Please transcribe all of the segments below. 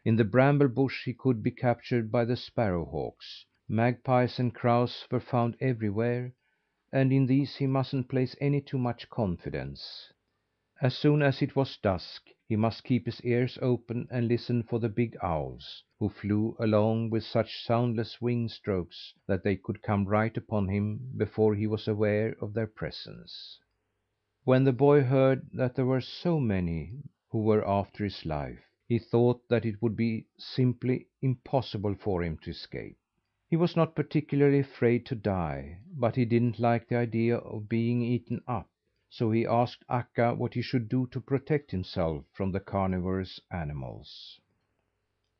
In the bramble bush he could be captured by the sparrow hawks. Magpies and crows were found everywhere, and in these he mustn't place any too much confidence. As soon as it was dusk, he must keep his ears open and listen for the big owls, who flew along with such soundless wing strokes that they could come right upon him before he was aware of their presence. When the boy heard that there were so many who were after his life, he thought that it would be simply impossible for him to escape. He was not particularly afraid to die, but he didn't like the idea of being eaten up, so he asked Akka what he should do to protect himself from the carnivorous animals.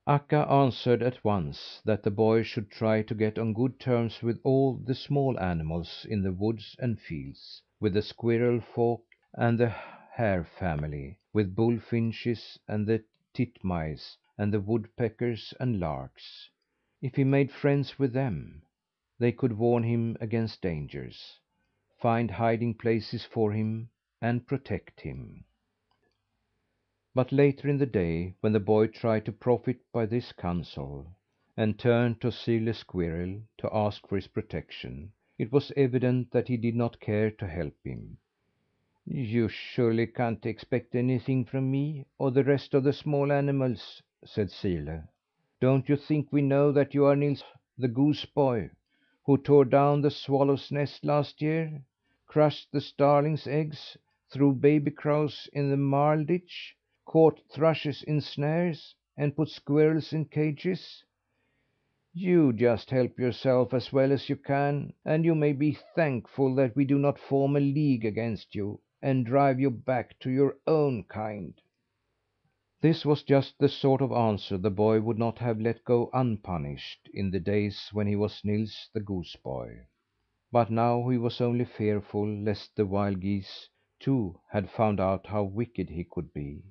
Akka answered at once that the boy should try to get on good terms with all the small animals in the woods and fields, with the squirrel folk and the hare family, with bullfinches and the titmice and the woodpeckers and larks. If he made friends with them, they could warn him against dangers, find hiding places for him, and protect him. But later in the day, when the boy tried to profit by this counsel, and turned to Sirle Squirrel to ask for his protection, it was evident that he did not care to help him. "You surely can't expect anything from me, or the rest of the small animals," said Sirle. "Don't you think we know that you are Nils the goose boy, who tore down the swallow's nest last year, crushed the starling's eggs, threw baby crows in the marl ditch, caught thrushes in snares, and put squirrels in cages? You just help yourself as well as you can, and you may be thankful that we do not form a league against you, and drive you back to your own kind." This was just the sort of answer the boy would not have let go unpunished in the days when he was Nils the goose boy. But now he was only fearful lest the wild geese, too, had found out how wicked he could be.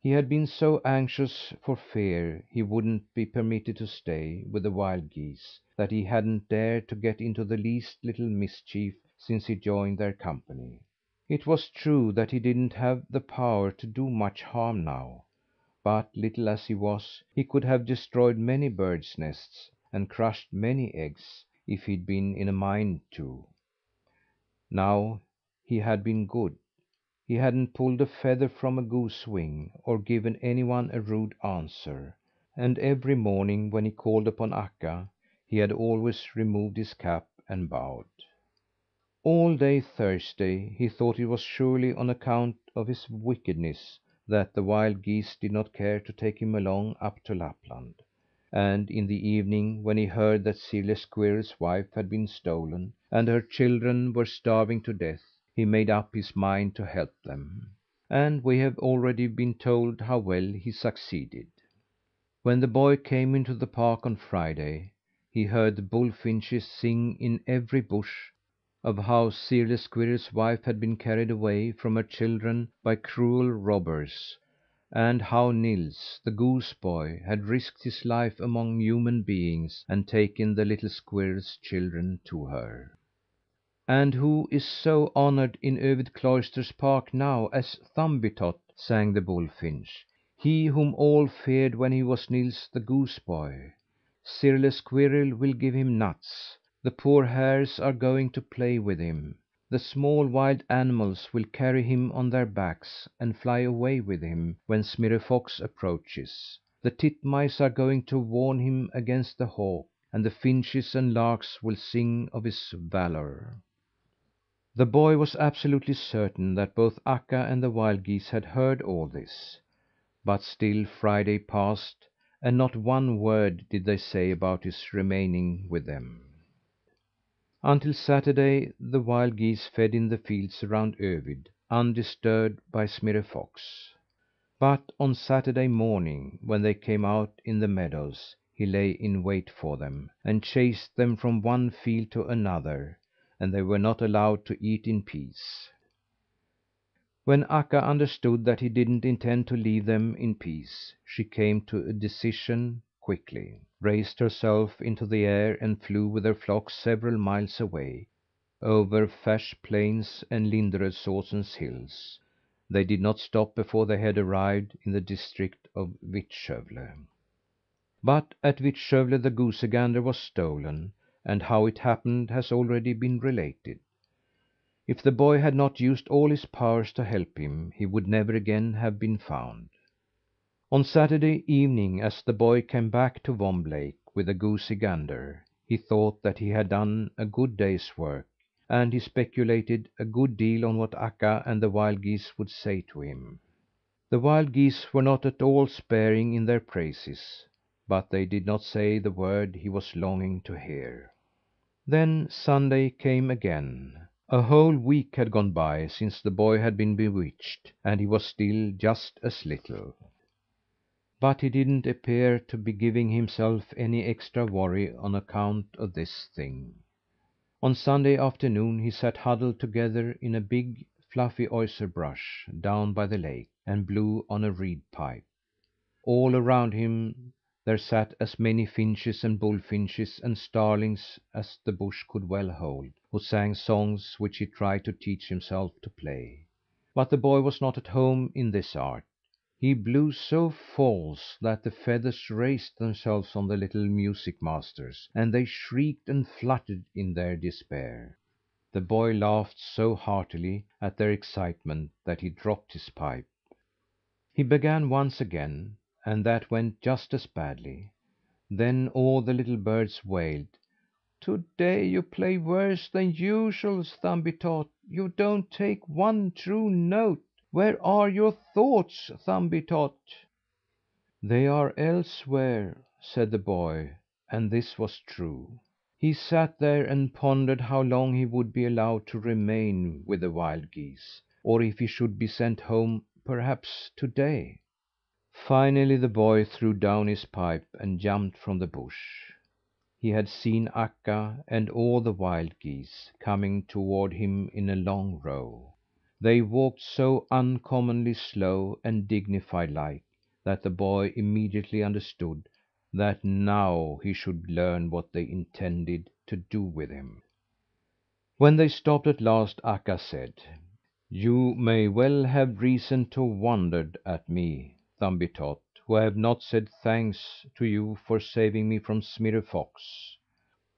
He had been so anxious for fear he wouldn't be permitted to stay with the wild geese, that he hadn't dared to get into the least little mischief since he joined their company. It was true that he didn't have the power to do much harm now, but little as he was, he could have destroyed many birds' nests, and crushed many eggs, if he'd been in a mind to. Now he had been good. He hadn't pulled a feather from a goose wing, or given anyone a rude answer, and every morning when he called upon Akka, he had always removed his cap and bowed. All day Thursday he thought it was surely on account of his wickedness that the wild geese did not care to take him along up to Lapland. And in the evening, when he heard that Sirle Squirrel's wife had been stolen, and her children were starving to death, he made up his mind to help them. And we have already been told how well he succeeded. When the boy came into the park on Friday, he heard the bullfinches sing in every bush of how Sirle Squirrel's wife had been carried away from her children by cruel robbers, and how Nils, the goose boy, had risked his life among human beings and taken the little squirrel's children to her. "And who is so honoured in Övid Cloister's park now as Thumbietot?" sang the bullfinch. "He whom all feared when he was Nils the goose boy. Sirle Squirrel will give him nuts. The poor hares are going to play with him. The small wild animals will carry him on their backs, and fly away with him when Smirre Fox approaches. The titmice are going to warn him against the hawk, and the finches and larks will sing of his valour." The boy was absolutely certain that both Akka and the wild geese had heard all this. But still Friday passed, and not one word did they say about his remaining with them. Until Saturday the wild geese fed in the fields around Övid, undisturbed by Smirre Fox. But on Saturday morning, when they came out in the meadows, he lay in wait for them, and chased them from one field to another, and they were not allowed to eat in peace. When Akka understood that he didn't intend to leave them in peace, she came to a decision quickly, raised herself into the air, and flew with her flock several miles away, over Färs plains and Linderödsosen's hills. They did not stop before they had arrived in the district of Vittskövle. But at Vittskövle the goosey gander was stolen, and how it happened has already been related. If the boy had not used all his powers to help him, he would never again have been found. On Saturday evening, as the boy came back to Vomb Lake with the goosey gander, he thought that he had done a good day's work, and he speculated a good deal on what Akka and the wild geese would say to him. The wild geese were not at all sparing in their praises, but they did not say the word he was longing to hear. Then Sunday came again. A whole week had gone by since the boy had been bewitched, and he was still just as little. But he didn't appear to be giving himself any extra worry on account of this thing. On Sunday afternoon he sat huddled together in a big, fluffy osier brush down by the lake, and blew on a reed pipe. All around him there sat as many finches and bullfinches and starlings as the bush could well hold, who sang songs which he tried to teach himself to play. But the boy was not at home in this art. He blew so false that the feathers raised themselves on the little music masters, and they shrieked and fluttered in their despair. The boy laughed so heartily at their excitement that he dropped his pipe. He began once again, and that went just as badly. Then all the little birds wailed: "To day you play worse than usual, Thumbietot. You don't take one true note. Where are your thoughts, Thumbietot?" "They are elsewhere," said the boy, and this was true. He sat there and pondered how long he would be allowed to remain with the wild geese, or if he should be sent home perhaps to day. Finally the boy threw down his pipe and jumped from the bush. He had seen Akka and all the wild geese coming toward him in a long row. They walked so uncommonly slow and dignified like, that the boy immediately understood that now he should learn what they intended to do with him. When they stopped at last, Akka said: "You may well have reason to wonder at me, Thumbietot, who have not said thanks to you for saving me from Smirre Fox.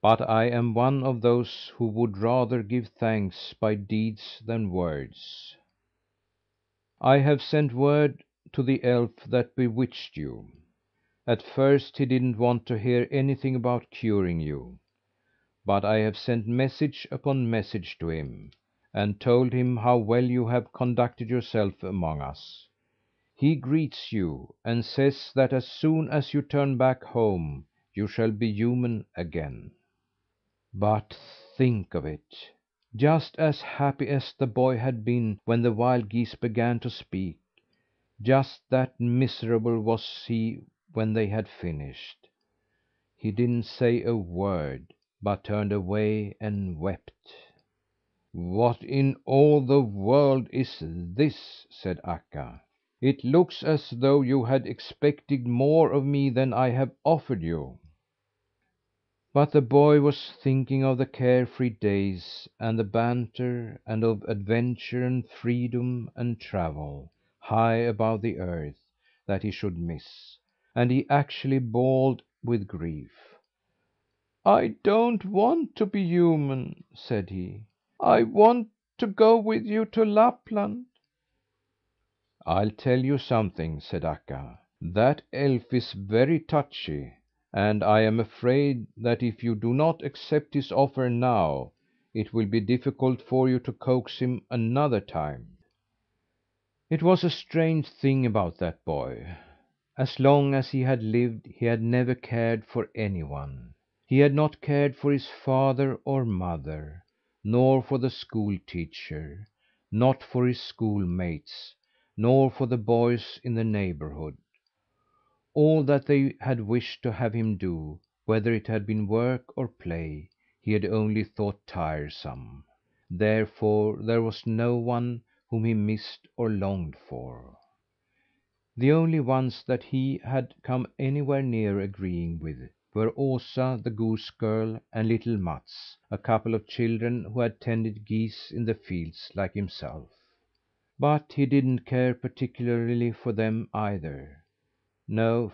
But I am one of those who would rather give thanks by deeds than words. I have sent word to the elf that bewitched you. At first he didn't want to hear anything about curing you, but I have sent message upon message to him, and told him how well you have conducted yourself among us. He greets you, and says that as soon as you turn back home you shall be human again." But think of it! Just as happy as the boy had been when the wild geese began to speak, just that miserable was he when they had finished. He didn't say a word, but turned away and wept. "What in all the world is this?" said Akka. "It looks as though you had expected more of me than I have offered you." But the boy was thinking of the care free days and the banter, and of adventure and freedom and travel, high above the earth, that he should miss, and he actually bawled with grief. "I don't want to be human," said he. "I want to go with you to Lapland." "I'll tell you something," said Akka. "That elf is very touchy, and I am afraid that if you do not accept his offer now, it will be difficult for you to coax him another time." It was a strange thing about that boy. As long as he had lived, he had never cared for anyone. He had not cared for his father or mother, nor for the school teacher, not for his schoolmates, nor for the boys in the neighbourhood. All that they had wished to have him do, whether it had been work or play, he had only thought tiresome. Therefore there was no one whom he missed or longed for. The only ones that he had come anywhere near agreeing with were Osa, the goose girl, and little Mats, a couple of children who had tended geese in the fields like himself. But he didn't care particularly for them either. No!